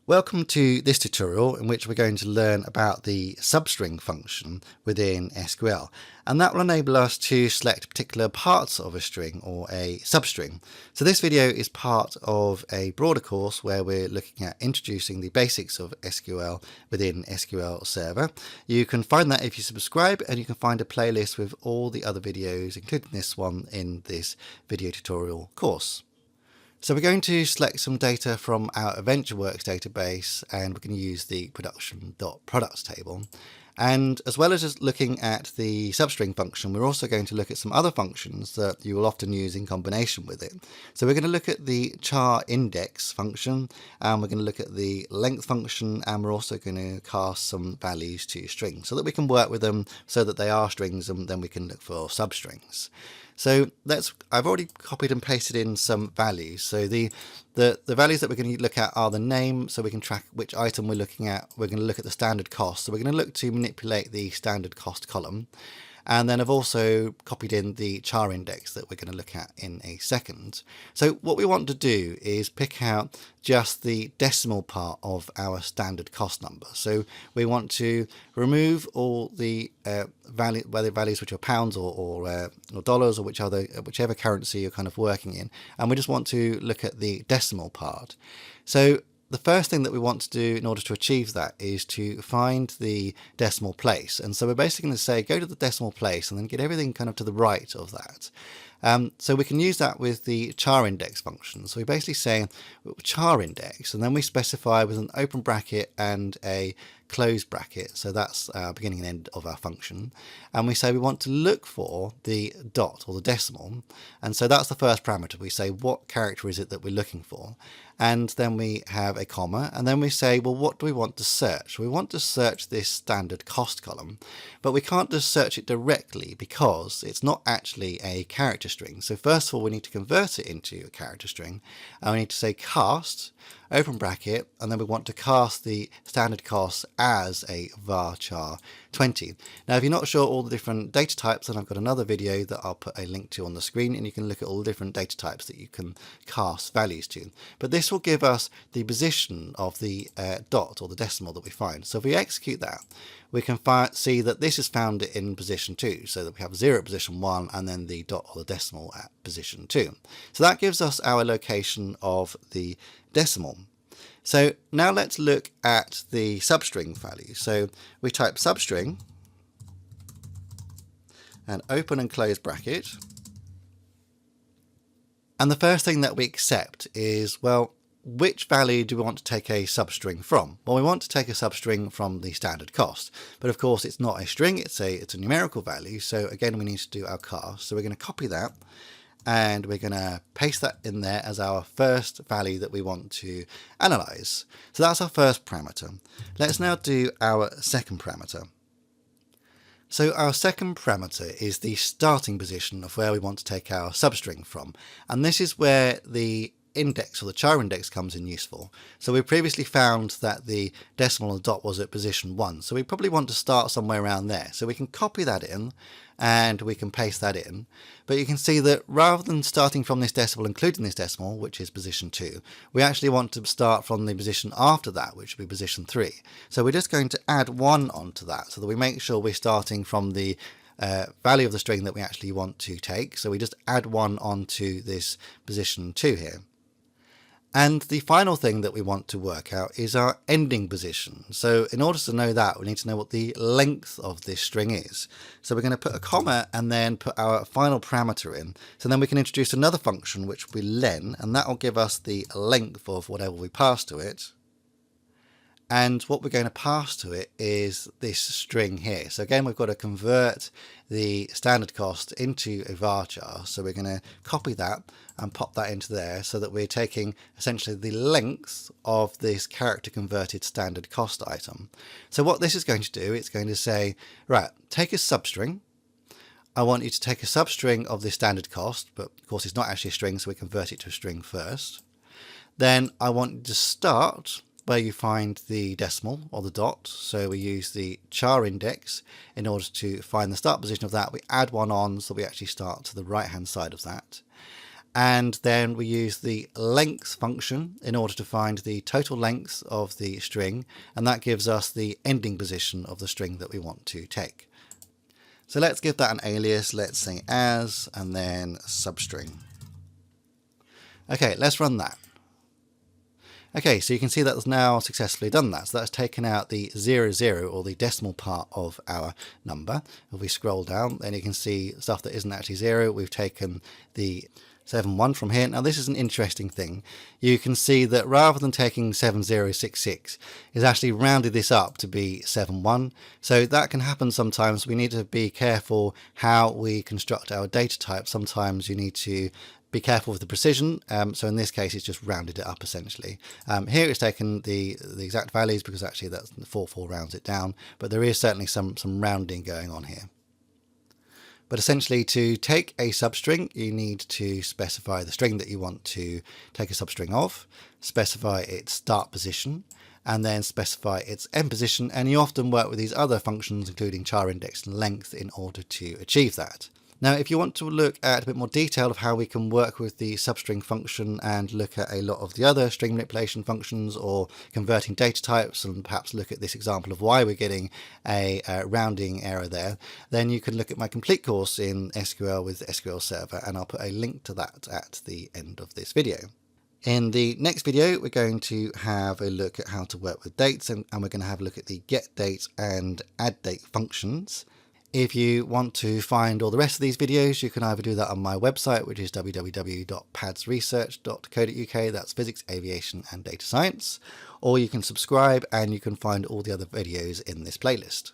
Welcome to this tutorial in which we're going to learn about the substring function within SQL, and that will enable us to select particular parts of a string or a substring. So this video is part of a broader course where we're looking at introducing the basics of SQL within SQL Server. You can find that if you subscribe, and you can find a playlist with all the other videos, including this one, in this video tutorial course. So we're going to select some data from our AdventureWorks database, and we're going to use the production.products table. And as well as just looking at the substring function, we're also going to look at some other functions that you will often use in combination with it. So we're going to look at the CHARINDEX function, and we're going to look at the length function, and we're also going to cast some values to strings so that we can work with them so that they are strings, and then we can look for substrings. So I've already copied and pasted in some values. So the values that we're going to look at are the name, so we can track which item we're looking at. We're going to look at the standard cost, so we're going to look to manipulate the standard cost column. And then I've also copied in the char index that we're going to look at in a second. So what we want to do is pick out just the decimal part of our standard cost number. So we want to remove all the values which are pounds or dollars or whichever currency you're kind of working in, and we just want to look at the decimal part. So the first thing that we want to do in order to achieve that is to find the decimal place. And so we're basically going to say go to the decimal place and then get everything kind of to the right of that. So we can use that with the char index function. So we basically say char index, and then we specify with an open bracket and a closed bracket. So that's beginning and end of our function. And we say we want to look for the dot or the decimal. And so that's the first parameter. We say what character is it that we're looking for. And then we have a comma, and then we say, well, what do we want to search? We want to search this standard cost column, but we can't just search it directly because it's not actually a character string. So first of all, we need to convert it into a character string, and we need to say cast, open bracket, and then we want to cast the standard cost as a varchar 20. Now, if you're not sure all the different data types, then I've got another video that I'll put a link to on the screen, and you can look at all the different data types that you can cast values to. But this will give us the position of the dot or the decimal that we find. So if we execute that, we can see that this is found in position 2, so that we have 0 at position 1 and then the dot or the decimal at position 2. So that gives us our location of the decimal. So now let's look at the substring value. So we type substring and open and close bracket. And the first thing that we accept is, well, which value do we want to take a substring from? Well, we want to take a substring from the standard cost, but of course it's not a string, it's a numerical value. So again, we need to do our cast. So we're going to copy that, and we're going to paste that in there as our first value that we want to analyze. So that's our first parameter. Let's now do our second parameter. So our second parameter is the starting position of where we want to take our substring from. And this is where the index or the char index comes in useful. So we previously found that the decimal and the dot was at position 1. So we probably want to start somewhere around there. So we can copy that in and we can paste that in. But you can see that rather than starting from this decimal, including this decimal, which is position 2, we actually want to start from the position after that, which would be position 3. So we're just going to add 1 onto that so that we make sure we're starting from the value of the string that we actually want to take. So we just add 1 onto this position 2 here. And the final thing that we want to work out is our ending position. So in order to know that, we need to know what the length of this string is. So we're going to put a comma and then put our final parameter in. So then we can introduce another function, which will be len, and that will give us the length of whatever we pass to it. And what we're going to pass to it is this string here. So again, we've got to convert the standard cost into a varchar. So we're going to copy that and pop that into there so that we're taking essentially the length of this character converted standard cost item. So what this is going to do, it's going to say, right, take a substring. I want you to take a substring of the standard cost, but of course it's not actually a string, so we convert it to a string first. Then I want you to start where you find the decimal or the dot. So we use the char index in order to find the start position of that. We add 1 on so we actually start to the right hand side of that. And then we use the length function in order to find the total length of the string, and that gives us the ending position of the string that we want to take. So let's give that an alias. Let's say as, and then substring. Okay, let's run that. Okay, so you can see that's now successfully done that. So that's taken out the 00, or the decimal part of our number. If we scroll down, then you can see stuff that isn't actually 0. We've taken the 71 from here. Now this is an interesting thing. You can see that rather than taking 7066, it's actually rounded this up to be 71. So that can happen sometimes. We need to be careful how we construct our data type. Sometimes you need to be careful with the precision. So in this case, it's just rounded it up essentially. Here it's taken the exact values because actually that's 44 rounds it down, but there is certainly some rounding going on here. But essentially, to take a substring, you need to specify the string that you want to take a substring of, specify its start position, and then specify its end position. And you often work with these other functions, including char index and length, in order to achieve that. Now, if you want to look at a bit more detail of how we can work with the substring function and look at a lot of the other string manipulation functions or converting data types, and perhaps look at this example of why we're getting a rounding error there, then you can look at my complete course in SQL with SQL Server, and I'll put a link to that at the end of this video. In the next video, we're going to have a look at how to work with dates, and we're going to have a look at the getDate and addDate functions. If you want to find all the rest of these videos, you can either do that on my website, which is www.padsresearch.co.uk, that's physics, aviation and data science, or you can subscribe and you can find all the other videos in this playlist.